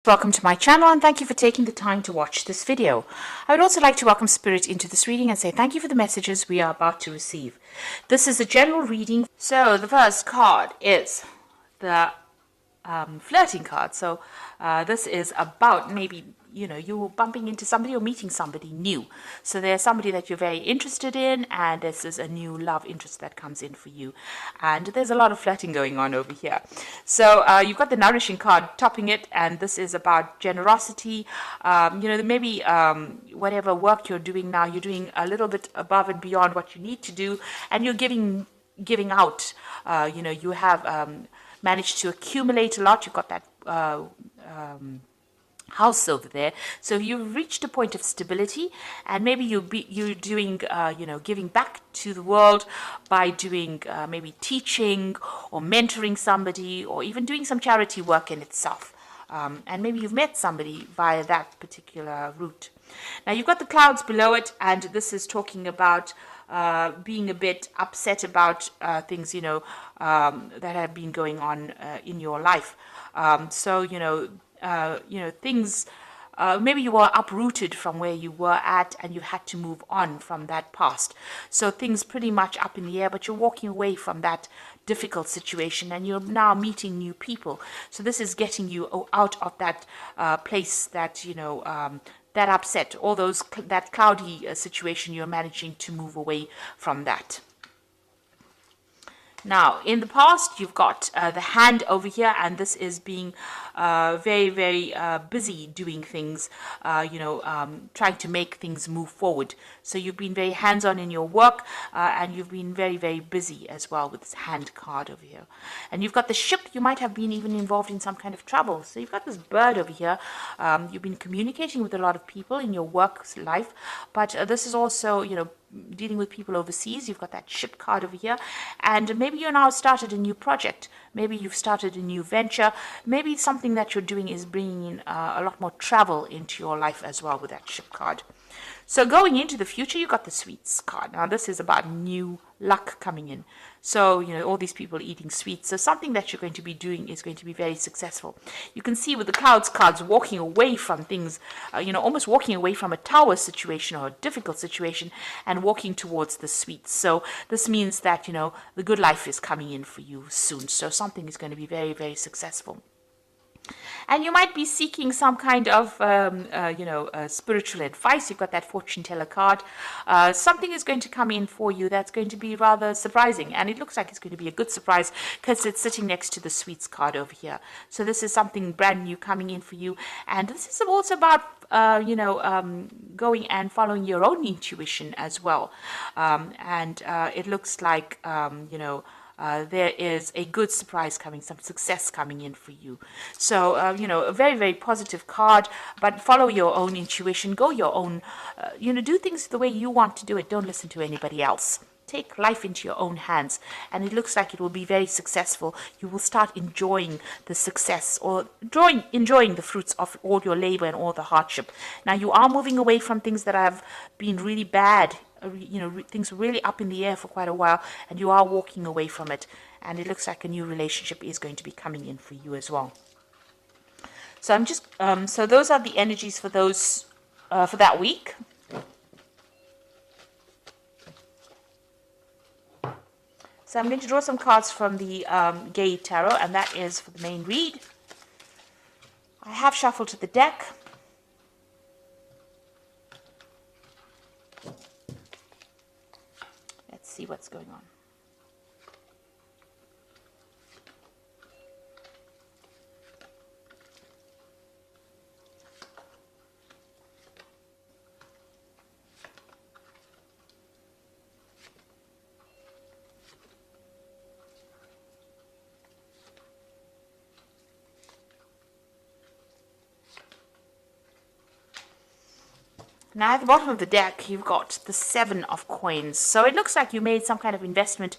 Welcome to my channel and thank you for taking the time to watch this video. I would also like to welcome Spirit into this reading and say thank you for the messages we are about to receive. This is a general reading. So the first card is the flirting card. So this is about maybe, you're bumping into somebody or meeting somebody new. So there's somebody that you're very interested in, and this is a new love interest that comes in for you. And there's a lot of flirting going on over here. So you've got the nourishing card topping it, and this is about generosity. Maybe whatever work you're doing now, you're doing a little bit above and beyond what you need to do, and you're giving out. You have managed to accumulate a lot. You've got that house over there, so you've reached a point of stability, and maybe you're doing giving back to the world by doing maybe teaching or mentoring somebody, or even doing some charity work in itself. And maybe you've met somebody via that particular route. Now you've got the clouds below it, and this is talking about being a bit upset about things that have been going on in your life. Things, maybe you were uprooted from where you were at and you had to move on from that past. So things pretty much up in the air, but you're walking away from that difficult situation and you're now meeting new people. So this is getting you out of that place that, that upset, all that cloudy situation. You're managing to move away from that. Now, in the past, you've got the hand over here, and this is being very, very busy doing things, trying to make things move forward. So you've been very hands-on in your work, and you've been very, very busy as well with this hand card over here. And you've got the ship. You might have been even involved in some kind of trouble. So you've got this bird over here. You've been communicating with a lot of people in your work life, but this is also, dealing with people overseas. You've got that ship card over here, and maybe you now started a new project. Maybe you've started a new venture. Maybe something that you're doing is bringing in a lot more travel into your life as well with that ship card. So going into the future, you got the sweets card. Now this is about new luck coming in. So, all these people eating sweets. So something that you're going to be doing is going to be very successful. You can see with the clouds cards walking away from things, almost walking away from a tower situation or a difficult situation and walking towards the sweets. So this means that, the good life is coming in for you soon. So something is going to be very, very successful. And you might be seeking some kind of, spiritual advice. You've got that fortune teller card. Something is going to come in for you that's going to be rather surprising. And it looks like it's going to be a good surprise because it's sitting next to the sweets card over here. So this is something brand new coming in for you. And this is also about, going and following your own intuition as well. It looks like, there is a good surprise coming, some success coming in for you. So, a very, very positive card, but follow your own intuition, go your own, do things the way you want to do it. Don't listen to anybody else. Take life into your own hands, and it looks like it will be very successful. You will start enjoying the success, or enjoying the fruits of all your labor and all the hardship. Now, you are moving away from things that have been really bad. Things were really up in the air for quite a while, and you are walking away from it. And it looks like a new relationship is going to be coming in for you as well. So I'm just, so those are the energies for those, for that week. So I'm going to draw some cards from the Gay Tarot, and that is for the main read. I have shuffled to the deck. Let's see what's going on. Now at the bottom of the deck, you've got the 7 of coins. So it looks like you made some kind of investment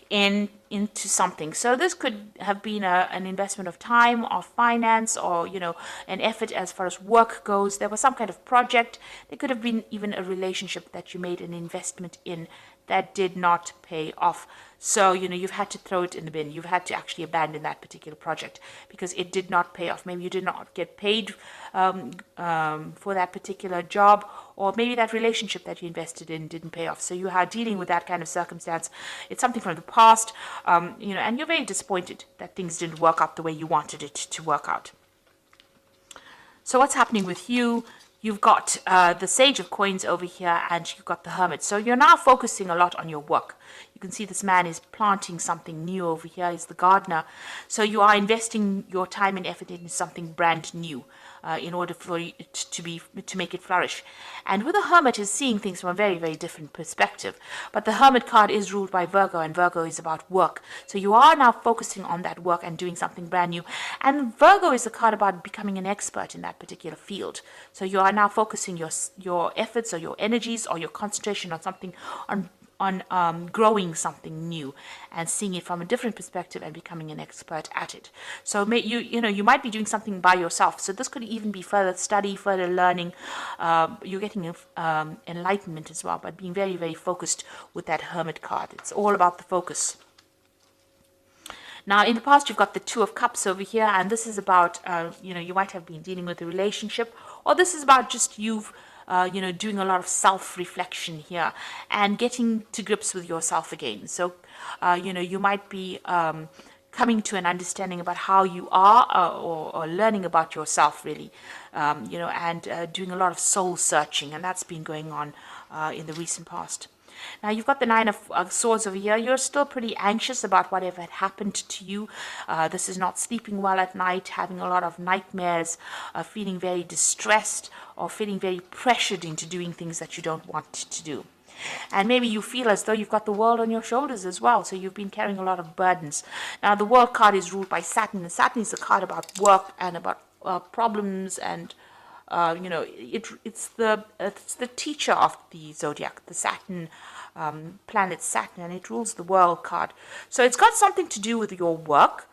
in into something. So this could have been an investment of time or finance, or an effort as far as work goes. There was some kind of project. There could have been even a relationship that you made an investment in that did not pay off. So, you've had to throw it in the bin. You've had to actually abandon that particular project because it did not pay off. Maybe you did not get paid for that particular job, or maybe that relationship that you invested in didn't pay off. So you are dealing with that kind of circumstance. It's something from the past, and you're very disappointed that things didn't work out the way you wanted it to work out. So what's happening with you? You've got the Sage of Coins over here, and you've got the Hermit. So you're now focusing a lot on your work. You can see this man is planting something new over here. He's the gardener. So you are investing your time and effort into something brand new in order for it to make it flourish. And with the Hermit is seeing things from a very, very different perspective. But the Hermit card is ruled by Virgo, and Virgo is about work. So you are now focusing on that work and doing something brand new. And Virgo is a card about becoming an expert in that particular field. So you are now focusing your efforts or your energies or your concentration on something, on growing something new and seeing it from a different perspective and becoming an expert at it. So you might be doing something by yourself. So this could even be further study, further learning. You're getting enlightenment as well, but being very, very focused with that Hermit card. It's all about the focus. Now, in the past, you've got the Two of Cups over here, and this is about, you might have been dealing with a relationship, or this is about just doing a lot of self-reflection here and getting to grips with yourself again. So, you might be coming to an understanding about how you are, or learning about yourself, really, and doing a lot of soul searching, and that's been going on in the recent past. Now, you've got the Nine of Swords over here. You're still pretty anxious about whatever had happened to you. This is not sleeping well at night, having a lot of nightmares, feeling very distressed, or feeling very pressured into doing things that you don't want to do. And maybe you feel as though you've got the world on your shoulders as well. So you've been carrying a lot of burdens. Now, the World card is ruled by Saturn. And Saturn is a card about work and about problems, and it's the teacher of the zodiac, the Saturn planet Saturn, and it rules the World card. So it's got something to do with your work.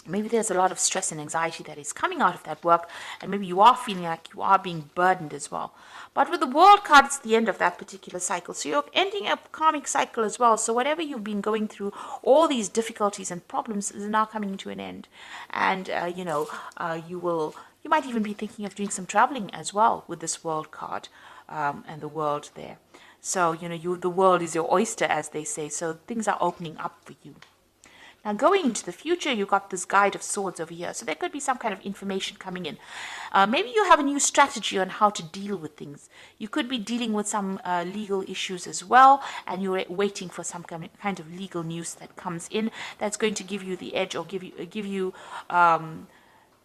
Maybe there's a lot of stress and anxiety that is coming out of that work, and maybe you are feeling like you are being burdened as well. But with the World card, it's the end of that particular cycle. So you're ending a karmic cycle as well. So whatever you've been going through, all these difficulties and problems is now coming to an end. And, you might even be thinking of doing some traveling as well with this World card and the world there. So, the world is your oyster, as they say. So things are opening up for you. Now, going into the future, you've got this Guide of Swords over here. So there could be some kind of information coming in. Maybe you have a new strategy on how to deal with things. You could be dealing with some legal issues as well, and you're waiting for some kind of legal news that comes in that's going to give you the edge, or give you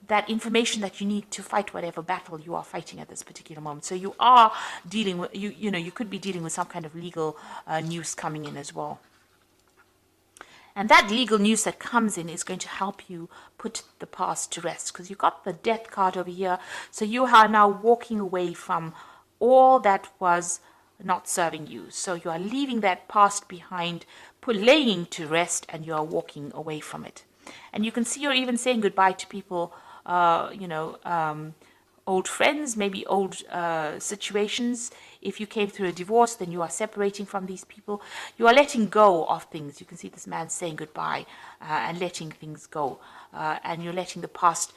that information that you need to fight whatever battle you are fighting at this particular moment. So you are dealing with, you could be dealing with some kind of legal news coming in as well. And that legal news that comes in is going to help you put the past to rest, because you've got the Death card over here. So you are now walking away from all that was not serving you. So you are leaving that past behind, laying to rest, and you are walking away from it. And you can see you're even saying goodbye to people, old friends, maybe old situations. If you came through a divorce, then you are separating from these people. You are letting go of things. You can see this man saying goodbye and letting things go. And you're letting the past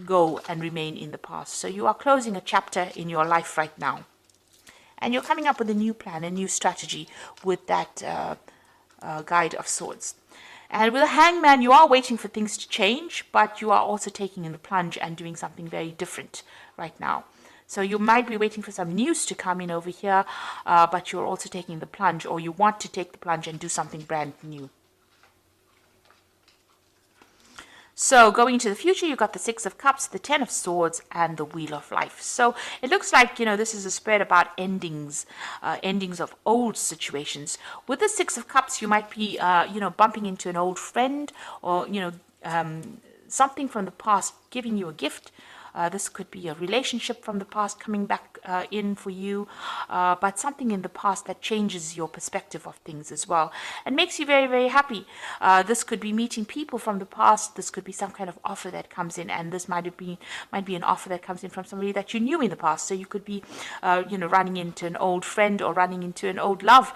go and remain in the past. So you are closing a chapter in your life right now. And you're coming up with a new plan, a new strategy with that Guide of Swords. And with a Hangman, you are waiting for things to change, but you are also taking in the plunge and doing something very different right now. So you might be waiting for some news to come in over here, but you're also taking the plunge, or you want to take the plunge and do something brand new. So going into the future, you've got the Six of Cups, the Ten of Swords, and the Wheel of Life. So it looks like, this is a spread about endings, endings of old situations. With the Six of Cups, you might be, bumping into an old friend, or, something from the past giving you a gift. This could be a relationship from the past coming back in for you, but something in the past that changes your perspective of things as well and makes you very, very happy. This could be meeting people from the past. This could be some kind of offer that comes in, and this might be an offer that comes in from somebody that you knew in the past. So you could be, running into an old friend or running into an old love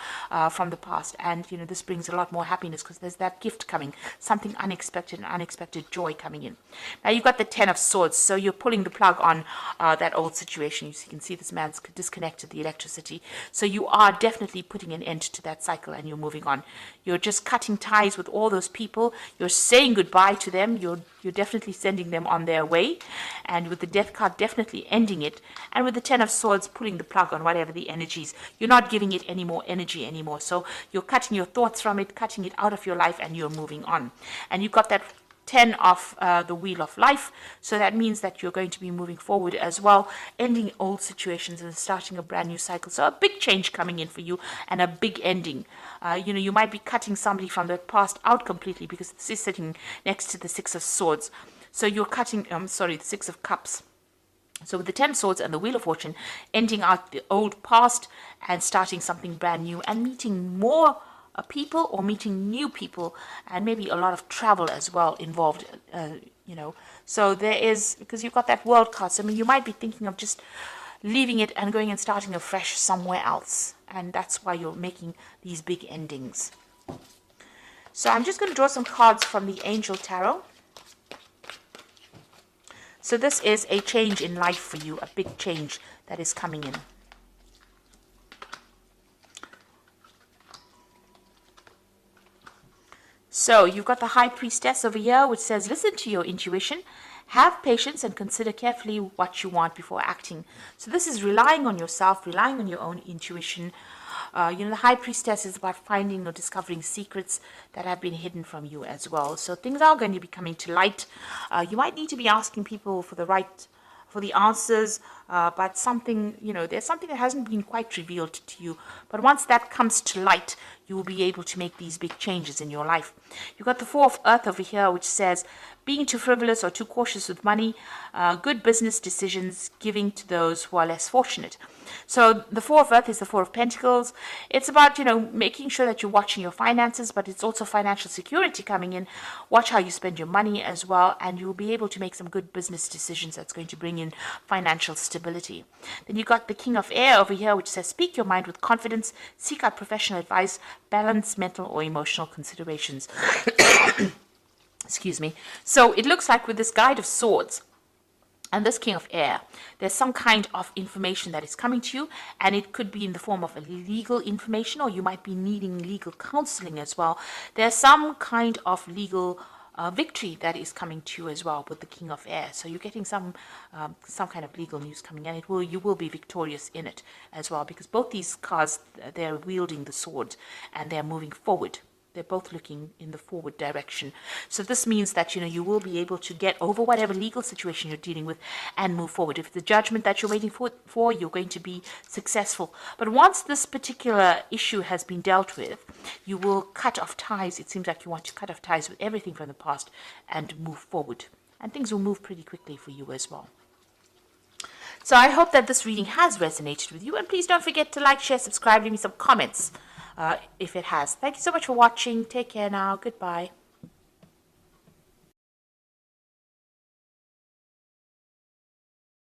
from the past, and this brings a lot more happiness because there's that gift coming, something unexpected, an unexpected joy coming in. Now you've got the Ten of Swords, so you're pulling the plug on that old situation. You can see this man's disconnected the electricity, so you are definitely putting an end to that cycle and you're moving on. You're just cutting ties with all those people. You're saying goodbye to them. You're definitely sending them on their way, and with the Death card definitely ending it, and with the Ten of Swords pulling the plug on whatever the energies, you're not giving it any more energy anymore. So you're cutting your thoughts from it, cutting it out of your life, and you're moving on. And you've got that 10 of the Wheel of Life, so that means that you're going to be moving forward as well, ending old situations and starting a brand new cycle. So a big change coming in for you and a big ending. You might be cutting somebody from the past out completely because this is sitting next to the Six of Swords. So you're cutting, the Six of Cups. So with the 10 Swords and the Wheel of Fortune, ending out the old past and starting something brand new and meeting more people or meeting new people, and maybe a lot of travel as well involved, So there is, because you've got that World card, so I mean, you might be thinking of just leaving it and going and starting afresh somewhere else. And that's why you're making these big endings. So I'm just going to draw some cards from the Angel Tarot. So this is a change in life for you, a big change that is coming in. So you've got the High Priestess over here, which says, listen to your intuition, have patience, and consider carefully what you want before acting. So this is relying on yourself, relying on your own intuition. The High Priestess is about finding or discovering secrets that have been hidden from you as well. So things are going to be coming to light. You might need to be asking people for the answers, but something, there's something that hasn't been quite revealed to you. But once that comes to light, you will be able to make these big changes in your life. You've got the Four of Earth over here, which says, being too frivolous or too cautious with money, good business decisions, giving to those who are less fortunate. So the Four of Earth is the Four of Pentacles. It's about, making sure that you're watching your finances, but it's also financial security coming in. Watch how you spend your money as well, and you'll be able to make some good business decisions that's going to bring in financial stability. Then you got the King of Air over here, which says, speak your mind with confidence, seek out professional advice, balance mental or emotional considerations. Excuse me. So it looks like with this Guide of Swords and this King of Air, there's some kind of information that is coming to you, and it could be in the form of a legal information, or you might be needing legal counseling as well. There's some kind of legal victory that is coming to you as well with the King of Air. So you're getting some kind of legal news coming, and you will be victorious in it as well, because both these cards, they're wielding the sword and they're moving forward. They're both looking in the forward direction. So this means that, you will be able to get over whatever legal situation you're dealing with and move forward. If the judgment that you're waiting for, you're going to be successful. But once this particular issue has been dealt with, you will cut off ties. It seems like you want to cut off ties with everything from the past and move forward. And things will move pretty quickly for you as well. So I hope that this reading has resonated with you. And please don't forget to like, share, subscribe, leave me some comments if it has. Thank you so much for watching. Take care now. Goodbye.